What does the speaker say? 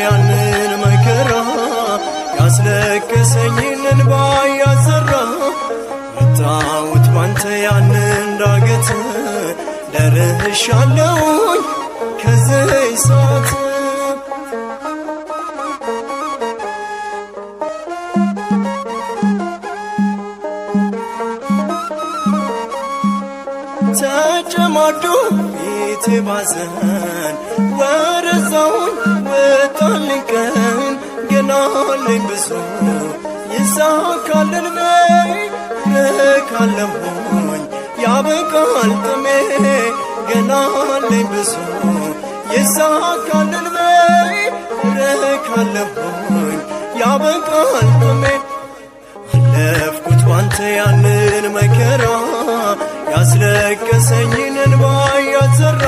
ያንን መከራ ያስለቀሰኝን እንባ ያዘራ ወጣሁት ባንተ ያንን ዳገት ደርሻለሁኝ ከዚህ ሰዓት ተጨማዶ ፊቴ ባዘን ወረዛውን ወጣልኝ ቀን ገና አለኝ ብዙ ይሳካልን ረካለሁኝ ያበቃል ጥሜ ገና አለኝ ብዙ ይሳካልን ረካለሁኝ ያበቃል ጥሜ አለፍኩት ባንተ ያንን መከራ ያስለቀሰኝን እንባ ያዘራ